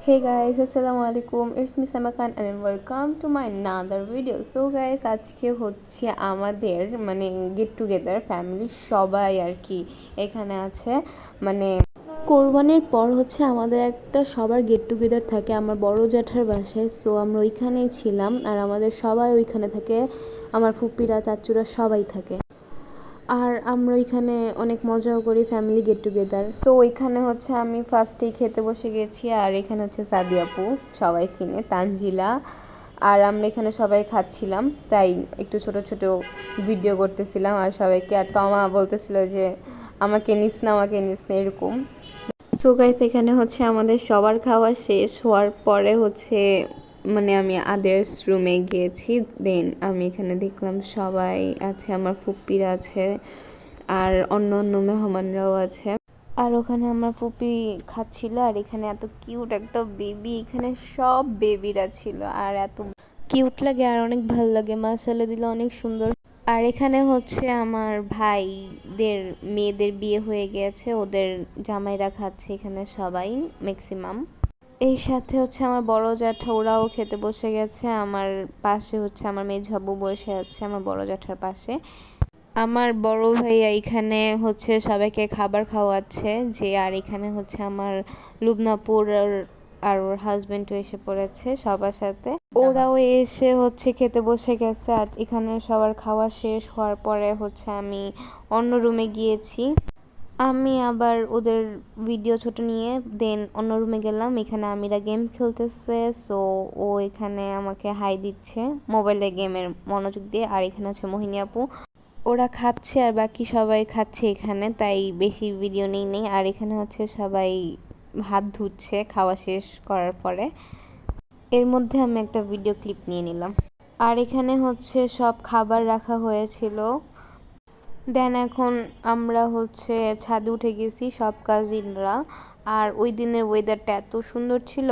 Hey guys, Assalamualaikum. It's me Sama Khan and welcome to my another video. So guys, আজকে হচ্ছে আমাদের get together family সবাই আর কি এখানে আছে। কোরবানির পর হচ্ছে আমাদের একটা সবার গেট টুগেদার থাকে আমার বড় জ্যাঠার বাসায়। সো আমরা ওইখানেই ছিলাম আর আমাদের সবাই ওইখানে থাকে, আমার ফুপিরা চাচুরা সবাই থাকে। আর আমরা ওইখানে অনেক মজাও করি, ফ্যামিলি গেট টুগেদার। সো ওইখানে হচ্ছে আমি ফার্স্টেই খেতে বসে গেছি। আর এখানে হচ্ছে সাদি আপু, সবাই চিনে, তানজিলা। আর আমরা এখানে সবাই খাচ্ছিলাম, তাই একটু ছোট ছোট ভিডিও করতেছিলাম আর সবাইকে। আর তমা বলতেছিল যে আমাকে নিস না এরকম। সো গাইস, এখানে হচ্ছে আমাদের সবার খাওয়া শেষ হওয়ার পরে হচ্ছে আমি আদার্স রুমে গিয়েছি। দেন আমি এখানে দেখলাম সবাই আছে, আমার ফুপ্পিরা আছে আর অন্য অন্য মেহমানরাও আছে। আর ওখানে আমার ফুপি খাচ্ছিল। আর এখানে এত কিউট একটা বেবি, এখানে সব বেবিরা ছিল আর এত কিউট লাগে আর অনেক ভালো লাগে, মাশাআল্লাহ দিলে অনেক সুন্দর। আর এখানে হচ্ছে আমার ভাইদের মেয়েদের বিয়ে হয়ে গেছে, ওদের জামাইরা খাচ্ছে এখানে সবাই ম্যাক্সিমাম। এই সাথে হচ্ছে আমার বড় জ্যাঠা, ওরাও খেতে বসে গেছে। আমার পাশে হচ্ছে আমার মেঝাবু বসে আছে আমার বড় জ্যাঠার পাশে। আমার বড় ভাইয়া এখানে হচ্ছে সবাইকে খাবার খাওয়াচ্ছে যে। আর এখানে হচ্ছে আমার লুবনাপুর আর ওর হাজবেন্ডও এসে পড়েছে সবার সাথে, ওরাও এসে হচ্ছে খেতে বসে গেছে। আর এখানে সবার খাওয়া শেষ হওয়ার পরে হচ্ছে আমি অন্য রুমে গিয়েছি। আমি আবার ওদের ভিডিও ছোট নিয়ে দেন অন্য রুমে গেলাম। এখানে আমিরা গেম খেলতেছে। সো ও এখানে আমাকে হাই দিচ্ছে মোবাইলে গেমের মনোযোগ দিয়ে। আর এখানে হচ্ছে মোহিনী আপু, ওরা খাচ্ছে আর বাকি সবাই খাচ্ছে এখানে, তাই বেশি ভিডিও নেই। আর এখানে হচ্ছে সবাই হাত ধুচ্ছে খাওয়া শেষ করার পরে, এর মধ্যে আমি একটা ভিডিও ক্লিপ নিয়ে নিলাম। আর এখানে হচ্ছে সব খাবার রাখা হয়েছিল। দেন এখন আমরা হচ্ছে ছাদে উঠে গেছি সব কাজিনরা। আর ওই দিনের ওয়েদারটা এত সুন্দর ছিল।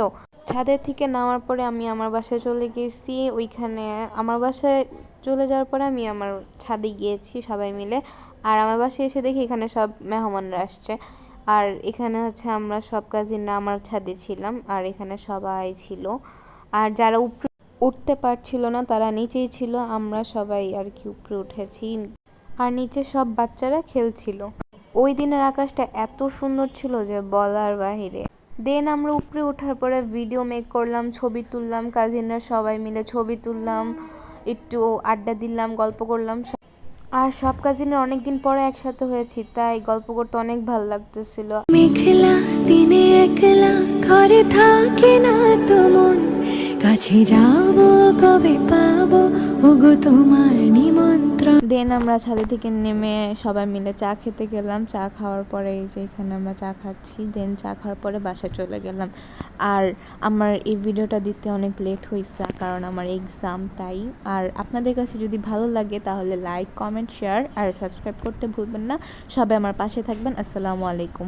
ছাদের থেকে নামার পরে আমি আমার বাসায় চলে গেছি। ওইখানে আমার বাসায় চলে যাওয়ার পরে আমি আমার ছাদে গিয়েছি সবাই মিলে। আর আমার বাসায় এসে দেখি এখানে সব মেহমানরা আসছে। আর এখানে হচ্ছে আমরা সব কাজিনরা আমার ছাদে ছিলাম আর এখানে সবাই ছিল। আর যারা উপরে উঠতে পারছিল না তারা নিচেই ছিল, আমরা সবাই আর কি উপরে উঠেছি। আর নিচে সব বাচ্চারা খেলছিল। ওই দিনের আকাশটা এত সুন্দর ছিল যে বলার বাহিরে। দেন আমরা উপরে ওঠার পরে ভিডিও মেক করলাম, ছবি তুললাম, কাজিনরা সবাই মিলে ছবি তুললাম, একটু আড্ডা দিলাম, গল্প করলাম। আর সব কাজিনরা অনেকদিন পরে একসাথে হয়েছি, তাই গল্প করতে অনেক ভালো লাগতেছিল। মেঘলা দিনে একলা ঘরে থাকে না তো মন, কাছে যাব কবে পাবো ওগো তোমার নিমন্ত্রণ। দেন আমরা ছাদে থেকে নেমে সবাই মিলে চা খেতে গেলাম। চা খাওয়ার পরে এই যে এখানে আমরা চা খাচ্ছি। দেন চা খাওয়ার পরে বাসায় চলে গেলাম। আর আমার এই ভিডিওটা দিতে অনেক লেট হয়েছে কারণ আমার এক্সাম, তাই। আর আপনাদের কাছে যদি ভালো লাগে তাহলে লাইক, কমেন্ট, শেয়ার আর সাবস্ক্রাইব করতে ভুলবেন না। সবাই আমার পাশে থাকবেন। আসসালামু আলাইকুম।